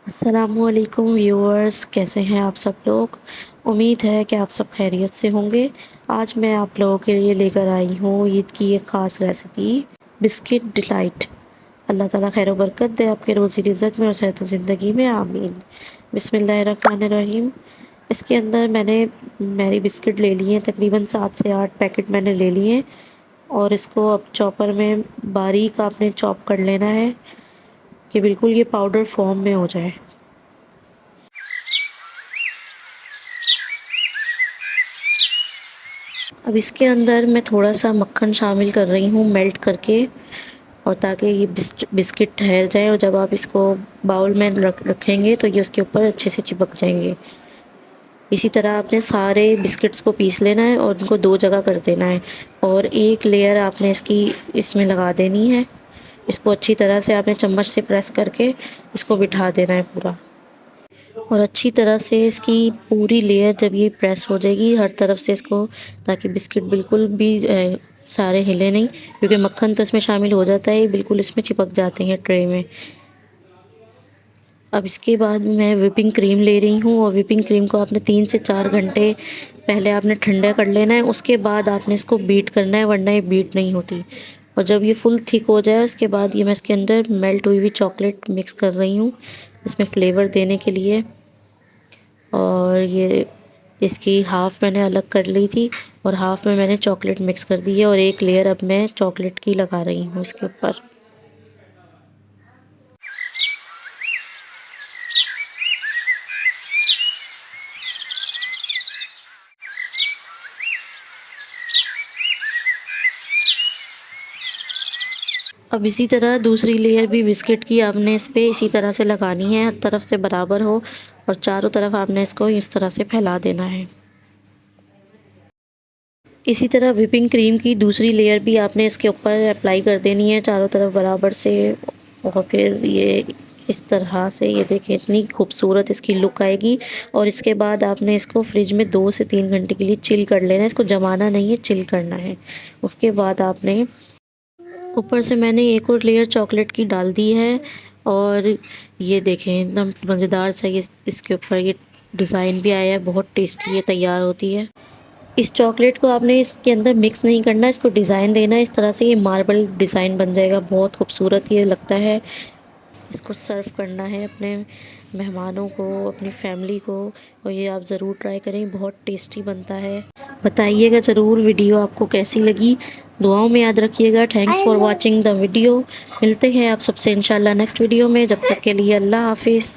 अस्सलामुअलैकुम व्यूअर्स, कैसे हैं आप सब लोग। उम्मीद है कि आप सब खैरियत से होंगे। आज मैं आप लोगों के लिए लेकर आई हूँ ईद की एक ख़ास रेसिपी, बिस्किट डिलाइट। अल्लाह ताला खैर बरकत दे आपके रोज़ी रिज़्क़ में और सेहत ज़िंदगी में, आमीन। बिस्मिल्लाहिर्रहमानिर्रहीम। इसके अंदर मैंने मैरी बिस्किट ले लिए हैं, तकरीबन 7 से 8 पैकेट मैंने ले लिए हैं। और इसको अब चॉपर में बारीक आपने चॉप कर लेना है कि बिल्कुल ये पाउडर फॉर्म में हो जाए। अब इसके अंदर मैं थोड़ा सा मक्खन शामिल कर रही हूँ मेल्ट करके, और ताकि ये बिस्किट ठहर जाए, और जब आप इसको बाउल में रखेंगे तो ये उसके ऊपर अच्छे से चिपक जाएंगे। इसी तरह आपने सारे बिस्किट्स को पीस लेना है और उनको 2 जगह कर देना है, और एक लेयर आपने इसकी इसमें लगा देनी है। इसको अच्छी तरह से आपने चम्मच से प्रेस करके इसको बिठा देना है पूरा, और अच्छी तरह से इसकी पूरी लेयर जब ये प्रेस हो जाएगी हर तरफ से इसको, ताकि बिस्किट बिल्कुल भी सारे हिले नहीं, क्योंकि मक्खन तो इसमें शामिल हो जाता है, बिल्कुल इसमें चिपक जाते हैं ट्रे में। अब इसके बाद मैं विपिंग क्रीम ले रही हूँ, और विपिंग क्रीम को आपने 3 से 4 घंटे पहले आपने ठंडा कर लेना है। उसके बाद आपने इसको बीट करना है, वरना ये बीट नहीं होती। और जब ये फुल थिक हो जाए उसके बाद ये मैं इसके अंदर मेल्ट हुई हुई चॉकलेट मिक्स कर रही हूँ, इसमें फ्लेवर देने के लिए। और ये इसकी हाफ़ मैंने अलग कर ली थी, और हाफ़ में मैंने चॉकलेट मिक्स कर दी है, और एक लेयर अब मैं चॉकलेट की लगा रही हूँ इसके ऊपर। अब इसी तरह दूसरी लेयर भी बिस्किट की आपने इस पे इसी तरह से लगानी है, हर तरफ से बराबर हो, और चारों तरफ आपने इसको इस तरह से फैला देना है। इसी तरह व्हिपिंग क्रीम की दूसरी लेयर भी आपने इसके ऊपर अप्लाई कर देनी है चारों तरफ बराबर से। और फिर ये इस तरह से, ये देखिए इतनी खूबसूरत इसकी लुक आएगी। और इसके बाद आपने इसको फ्रिज में 2 से 3 घंटे के लिए चिल कर लेना है, इसको जमाना नहीं है, चिल करना है। उसके बाद आपने ऊपर से मैंने एक और लेयर चॉकलेट की डाल दी है, और ये देखें एकदम मज़ेदार सा ये इसके ऊपर ये डिज़ाइन भी आया है, बहुत टेस्टी ये तैयार होती है। इस चॉकलेट को आपने इसके अंदर मिक्स नहीं करना, इसको डिज़ाइन देना है इस तरह से, ये मार्बल डिज़ाइन बन जाएगा, बहुत खूबसूरत ये लगता है। इसको सर्व करना है अपने मेहमानों को, अपनी फैमिली को, और ये आप ज़रूर ट्राई करें, बहुत टेस्टी बनता है। बताइएगा ज़रूर वीडियो आपको कैसी लगी, दुआओं में याद रखिएगा। Thanks for watching the video. मिलते हैं आप सबसे इंशाल्लाह नेक्स्ट वीडियो में, जब तक के लिए अल्लाह हाफिज़।